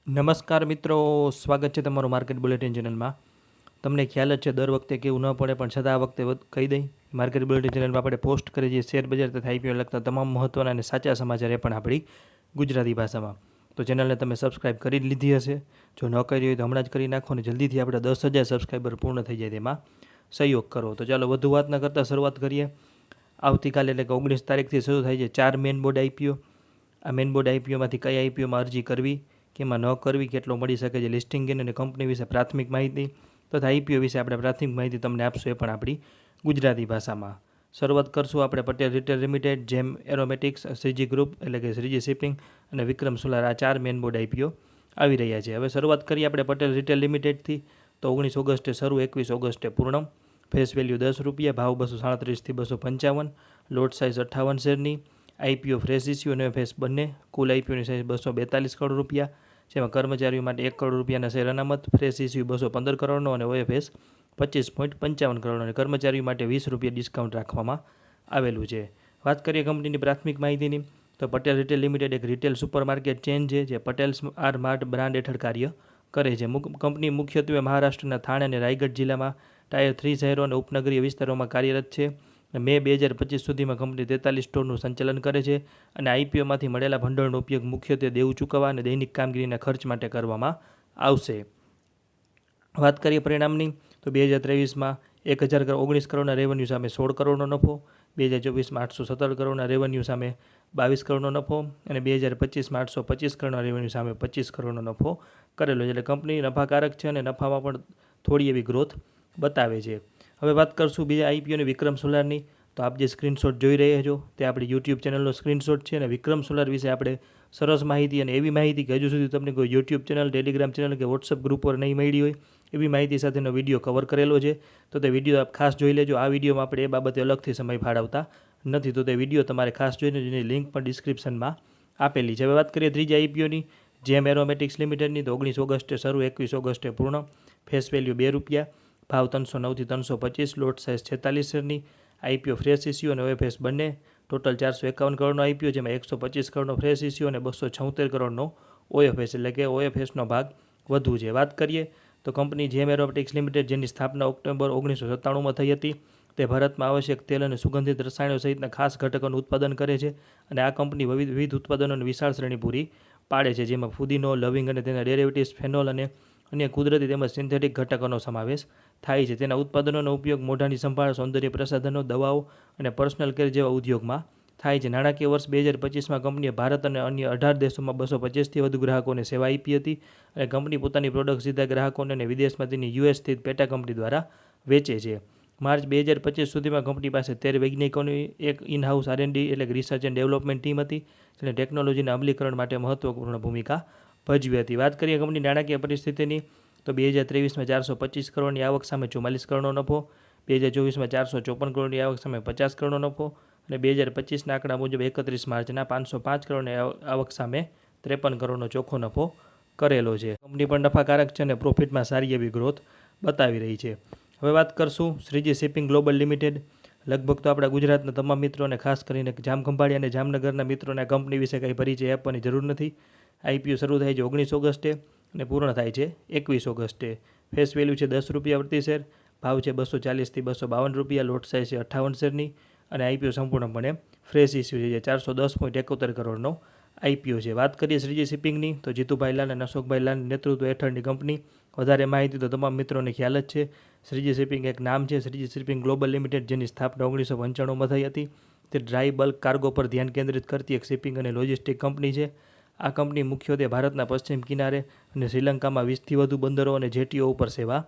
નમસ્કાર મિત્રો, સ્વાગત છે તમારું માર્કેટ બુલેટિન ચેનલમાં. તમને ખ્યાલ જ છે દર વખતે કેવું ન પડે, પણ છતાં આ વખતે કહી દઈ. માર્કેટ બુલેટિન ચેનલમાં આપણે પોસ્ટ કરીએ છીએ શેર બજાર તથા આઈપીઓ લગતા તમામ મહત્ત્વના અને સાચા સમાચાર, એ પણ આપણી ગુજરાતી ભાષામાં. તો ચેનલને તમે સબસ્ક્રાઇબ કરી જ લીધી હશે. જો ન કરી હોય તો હમણાં જ કરી નાખો અને જલ્દીથી આપણે 10,000 સબસ્ક્રાઈબર પૂર્ણ થઈ જાય તેમાં સહયોગ કરો. તો ચાલો વધુ વાત ન કરતાં શરૂઆત કરીએ. આવતીકાલે એટલે કે 19 તારીખથી શરૂ થાય છે 4 મેઇન બોર્ડ આઈપીઓ. આ મેઇન બોર્ડ આઈપીઓમાંથી કઈ આઈપીઓમાં અરજી કરવી, કેમાં ન કરવી, કેટલો મળી શકે છે લિસ્ટિંગ ગેઇન અને કંપની વિશે પ્રાથમિક માહિતી તથા આઈપીઓ વિશે આપણે પ્રાથમિક માહિતી તમને આપશું, એ પણ આપણી ગુજરાતી ભાષામાં. શરૂઆત કરશું આપણે પટેલ રિટેલ લિમિટેડ, જેમ એરોમેટિક્સ, શ્રીજી ગ્રુપ એટલે કે શ્રીજી શિપિંગ અને વિક્રમ સોલાર, આ 4 મેઇન બોર્ડ આઈપીઓ આવી રહ્યા છે. હવે શરૂઆત કરીએ આપણે પટેલ રિટેલ લિમિટેડથી. તો 19 ઓગસ્ટે શરૂ, 21 ઓગસ્ટે પૂર્ણ. ફેસ વેલ્યુ ₹10, ભાવ 237થી 255, લોટ સાઇઝ 58 શેરની. આઈપીઓ ફ્રેશ ઇસ્યુ અને ફેસ બંને. કુલ આઈપીઓની સાઇઝ ₹242 કરોડ, જેમાં કર્મચારીઓ માટે ₹1 કરોડના શેર અનામત. ફ્રેશ ઇસ્યુ 215 કરોડનો અને ઓએફએસ 25.55 કરોડ અને કર્મચારીઓ માટે ₹20 ડિસ્કાઉન્ટ રાખવામાં આવેલું છે. વાત કરીએ કંપનીની પ્રાથમિક માહિતીની, તો પટેલ રિટેલ લિમિટેડ એક રિટેલ સુપરમાર્કેટ ચેન છે જે પટેલ્સ આર માર્ટ બ્રાન્ડ હેઠળ કાર્ય કરે છે. કંપની મુખ્યત્વે મહારાષ્ટ્રના થાણે અને રાયગઢ જિલ્લામાં ટાયર 3 શહેરો અને ઉપનગરીય વિસ્તારોમાં કાર્યરત છે. મે 2025 સુધીમાં કંપની 43 સ્ટોરનું સંચાલન કરે છે અને આઈપીઓમાંથી મળેલા ભંડોળનો ઉપયોગ મુખ્યત્વે દેવું ચૂકવવા અને દૈનિક કામગીરીના ખર્ચ માટે કરવામાં આવશે. વાત કરીએ પરિણામની, તો 2023માં 1,019 કરોડના રેવન્યુ સામે 16 કરોડનો નફો, 2024માં 817 કરોડના રેવન્યુ સામે 22 કરોડનો નફો અને 2025માં 825 કરોડના રેવન્યુ સામે 25 કરોડનો નફો કરેલો છે. એટલે કંપની નફાકારક છે અને નફામાં પણ થોડી એવી ગ્રોથ બતાવે છે. હવે વાત કરશું બીજા આઈપીઓની વિક્રમ સોલારની. તો આપ જે સ્ક્રીનશોટ જોઈ રહ્યા છો તે આપણી યુટ્યુબ ચેનલનો સ્ક્રીનશોટ છે અને વિક્રમ સોલાર વિશે આપણે સરસ માહિતી અને એવી માહિતી કે હજુ સુધી તમને કોઈ યુટ્યુબ ચેનલ, ટેલિગ્રામ ચેનલ કે વોટ્સઅપ ગ્રુપ પર નહીં મળી હોય એવી માહિતી સાથેનો વિડીયો કવર કરેલો છે. તો તે વિડીયો આપ ખાસ જોઈ લેજો. આ વિડીયોમાં આપણે એ બાબતે અલગથી સમય ફાળવતા નથી, તો તે વિડીયો તમારે ખાસ જોઈને જેની લિંક પણ ડિસ્ક્રિપ્શનમાં આપેલી છે. હવે વાત કરીએ ત્રીજા આઈપીઓની, જેમ એરોમેટિક્સ લિમિટેડની. તો 19 ઓગસ્ટે શરૂ, 21 ઓગસ્ટે પૂર્ણ. ફેસ વેલ્યુ ₹2, ભાવ 309થી 325, લોટ સાઇઝ 46 શેરની. આઈપીઓ ફ્રેશ ઇસ્યુ અને ઓએફએસ બંને. ટોટલ 451 કરોડનો આઈપીઓ, જેમાં 125 કરોડનો ફ્રેશ ઇસ્યુ અને 276 કરોડનો ઓએફએસ એટલે કે ઓએફએસનો ભાગ વધુ છે. વાત કરીએ તો કંપની જેમ એરોમેટિક્સ લિમિટેડ, જેની સ્થાપના ઓક્ટોબર 1997માં થઈ હતી, તે ભારતમાં આવશ્યક તેલ અને સુગંધિત રસાયણો સહિતના ખાસ ઘટકોનું ઉત્પાદન કરે છે અને આ કંપની વિવિધ ઉત્પાદનોની વિશાળ શ્રેણી પૂરી પાડે છે, જેમાં ફુદીનો, લવિંગ અને તેના ડેરિવેટિવ્સ, ફેનોલ અને અન્ય કુદરતી તેમજ સિન્થેટિક ઘટકોનો સમાવેશ થાય છે. તેના ઉત્પાદનોનો ઉપયોગ મોઢાની સંભાળ, સૌંદર્ય પ્રસાધનો, દવાઓ અને પર્સનલ કેર જેવા ઉદ્યોગમાં થાય છે. નાણાકીય વર્ષ 2025માં કંપનીએ ભારત અને અન્ય 18 દેશોમાં 225થી વધુ ગ્રાહકોને સેવા આપી હતી અને કંપની પોતાની પ્રોડક્ટ સીધા ગ્રાહકોને અને વિદેશમાં તેની યુએસ સ્થિત પેટા કંપની દ્વારા વેચે છે. માર્ચ 2025 સુધીમાં કંપની પાસે 13 વૈજ્ઞાનિકોની એક ઇન-હાઉસ R&D એટલે કે રિસર્ચ એન્ડ ડેવલપમેન્ટ ટીમ હતી, જેને ટેકનોલોજીના અમલીકરણ માટે મહત્વપૂર્ણ ભૂમિકા ભજવી હતી. વાત કરીએ કંપની નાણાકીય પરિસ્થિતિની, તો 2023માં 425 કરોડની આવક સામે 44 કરોડનો નફો, 2024માં 454 કરોડની આવક સામે 50 કરોડનો નફો અને 2025ના આંકડા મુજબ 31 માર્ચના 505 કરોડની આવક સામે 53 કરોડનો ચોખ્ખો નફો કરેલો છે. કંપની પણ નફાકારક છે અને પ્રોફિટમાં સારી એવી ગ્રોથ બતાવી રહી છે. હવે વાત કરશું શ્રીજી શિપિંગ ગ્લોબલ લિમિટેડ. લગભગ તો આપણા ગુજરાતના તમામ મિત્રોને, ખાસ કરીને જામખંભાળિયા અને જામનગરના મિત્રોને આ કંપની વિશે કંઈ પરિચય આપવાની જરૂર નથી. આઈપીઓ શરૂ થાય છે 19 ઓગસ્ટે અને પૂર્ણ થાય છે 21 ઓગસ્ટે. ફેસ વેલ્યુ છે ₹10 પ્રતિ શેર, ભાવ છે ₹240થી ₹252, લોટ સાઇઝ છે 58 શેરની અને આઈપીઓ સંપૂર્ણપણે ફ્રેશ ઇસ્યુ છે, જે 410.71 કરોડનો આઈપીઓ છે. વાત કરીએ શ્રીજી શિપિંગની, તો જીતુભાઈ લાલ અને અશોકભાઈ લાલ નેતૃત્વ હેઠળની કંપની. વધારે માહિતી તો તમામ મિત્રોને ખ્યાલ જ છે. શ્રીજી શિપિંગ એક નામ છે, શ્રીજી શિપિંગ ગ્લોબલ લિમિટેડ, જેની સ્થાપના 1995માં થઈ હતી. તે ડ્રાય બલ્ક કાર્ગો પર ધ્યાન કેન્દ્રિત કરતી એક શિપિંગ અને લોજિસ્ટિક કંપની છે. આ કંપની મુખ્યત્વે ભારતના પશ્ચિમ કિનારે અને શ્રીલંકામાં 20થી વધુ બંદરો અને જેટીઓ ઉપર સેવા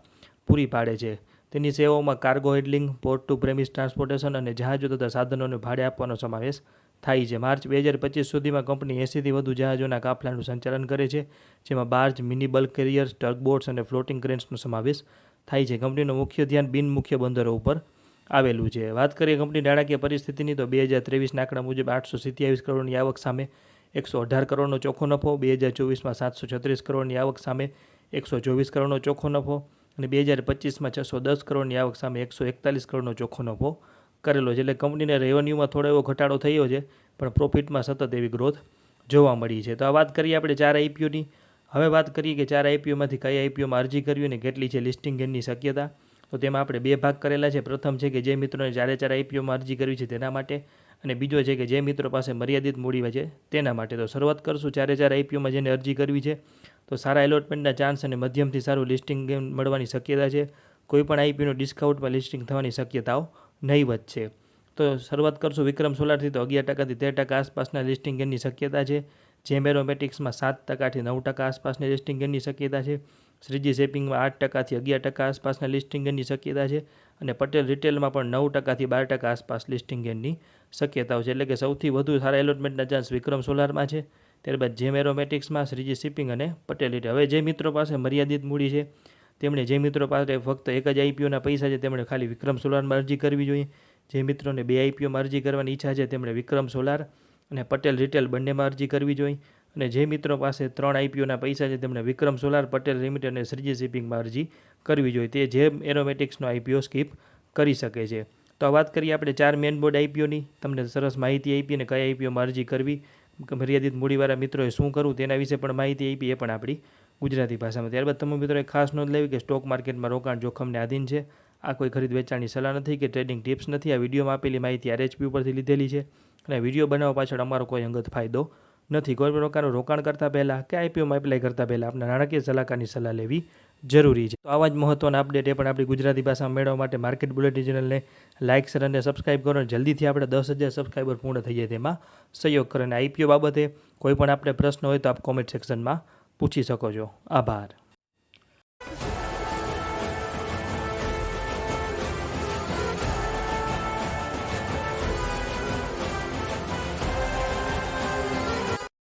પૂરી પાડે છે. તેની સેવાઓમાં cargo handling, port to premise transportation અને જહાજો તથા સાધનોને ભાડે આપવાનો સમાવેશ થાય છે. માર્ચ 2025 સુધીમાં કંપની 80થી વધુ જહાજોના કાફલાનું સંચાલન કરે છે, જેમાં બાર્જ, મિની બલ્ક કેરિયર્સ, ટગબોટ્સ અને ફ્લોટિંગ ક્રેન્સનો સમાવેશ થાય છે. કંપનીનું મુખ્ય ધ્યાન બિન મુખ્ય બંદરો ઉપર આવેલું છે. વાત કરીએ કંપની નાણાકીય પરિસ્થિતિની, તો 2023ના આંકડા મુજબ 827 કરોડની આવક સામે 118 કરોડનો ચોખ્ખો નફો, 2024માં 736 કરોડની આવક સામે 124 કરોડનો ચોખ્ખો નફો અને 2025માં 610 કરોડની આવક સામે 141 કરોડનો ચોખ્ખો નફો કરેલો છે. એટલે કંપનીને રેવન્યુમાં થોડો એવો ઘટાડો થયો છે, પણ પ્રોફિટમાં સતત એવી ગ્રોથ જોવા મળી છે. તો આ વાત કરીએ આપણે 4 આઈપીઓની. હવે વાત કરીએ કે 4 આઈપીઓમાંથી કઈ આઈપીઓમાં અરજી કરવી અને કેટલી છે લિસ્ટિંગ ગેઇનની શક્યતા. તો તેમાં આપણે 2 ભાગ કરેલા છે. પ્રથમ છે કે જે મિત્રોને 4 આઈપીઓમાં અરજી કરવી છે તેના માટે, અને બીજો છે કે જે મિત્રો પાસે મર્યાદિત મૂડી છે તેના માટે. તો શરૂઆત કરશું 4 આઈપીઓમાં જેને અરજી કરવી છે. તો સારા એલોટમેન્ટના ચાન્સ અને મધ્યમથી સારું લિસ્ટિંગ ગેઇન મળવાની શક્યતા છે. કોઈપણ આઈપીઓનું ડિસ્કાઉન્ટમાં લિસ્ટિંગ થવાની શક્યતાઓ નહીવત છે. તો શરૂઆત કરશું વિક્રમ સોલારથી. તો 11%થી 13% આસપાસના લિસ્ટિંગ ગેઇનની શક્યતા છે. જેમ એરોમેટિક્સમાં 7%થી 9% આસપાસની લિસ્ટિંગ ગેઇનની શક્યતા છે. શ્રીજી શિપિંગમાં 8%થી 11% આસપાસના લિસ્ટિંગ ગેઇનની શક્યતા છે. અને પટેલ રિટેલમાં પણ 9%થી 12% આસપાસ લિસ્ટિંગ ગેઇનની શક્યતાઓ છે. એટલે કે સૌથી વધુ સારા એલોટમેન્ટના ચાન્સ વિક્રમ સોલારમાં છે. ત્યારબાદ જેમ એરોમેટિક્સમાં, શ્રીજી શિપિંગ અને પટેલ રિટેલ. હવે જે મિત્રો પાસે મર્યાદિત મૂડી છે તેમણે, જે મિત્રો પાસે ફક્ત એક જ આઈપીઓના પૈસા છે તેમણે ખાલી વિક્રમ સોલારમાં અરજી કરવી જોઈએ. જે મિત્રોને 2 આઈપીઓમાં અરજી કરવાની ઈચ્છા છે તેમણે વિક્રમ સોલાર અને પટેલ રિટેલ બંનેમાં અરજી કરવી જોઈએ. અને જે મિત્રો પાસે 3 આઈપીઓના પૈસા છે તેમણે વિક્રમ સોલાર, પટેલ લિમિટેડ અને શ્રીજી શિપિંગમાં અરજી કરવી જોઈએ. તે જેમ એરોમેટિક્સનો આઈપીઓ સ્કીપ કરી શકે છે. તો વાત કરીએ આપણે 4 મેઇન બોર્ડ આઈપીઓની. તમને સરસ માહિતી આપી અને કઈ આઈપીઓમાં અરજી કરવી, મર્યાદિત મૂડીવાળા મિત્રોએ શું કરવું તેના વિશે પણ માહિતી આપી, એ પણ આપણી ગુજરાતી ભાષામાં. ત્યારબાદ તમે મિત્રોએ ખાસ નોંધ લેવી કે સ્ટોક માર્કેટમાં રોકાણ જોખમને આધીન છે. આ કોઈ ખરીદ વેચાણની સલાહ નથી કે ટ્રેડિંગ ટિપ્સ નથી. આ વિડીયોમાં આપેલી માહિતી આરએચપી ઉપરથી લીધેલી છે અને વિડીયો બનાવવા પાછળ અમારો કોઈ અંગત ફાયદો નથી. કોઈ પ્રકારનું રોકાણ કરતાં પહેલાં કે આઈપીઓમાં એપ્લાય કરતાં પહેલાં આપણા નાણાકીય સલાહકારની સલાહ લેવી જરૂરી છે. તો આવા જ મહત્ત્વના અપડેટ એ પણ આપણી ગુજરાતી ભાષામાં મેળવવા માટે માર્કેટ બુલેટિન ચેનલને લાઇક, શેર અને સબસ્ક્રાઇબ કરો અને જલ્દીથી આપણે 10,000 સબસ્ક્રાઈબર પૂર્ણ થઈ જાય તેમાં સહયોગ કરો. અને આઈપીઓ બાબતે કોઈ પણ આપણે પ્રશ્ન હોય તો આપ કોમેન્ટ સેક્શનમાં પૂછી શકો છો. આભાર.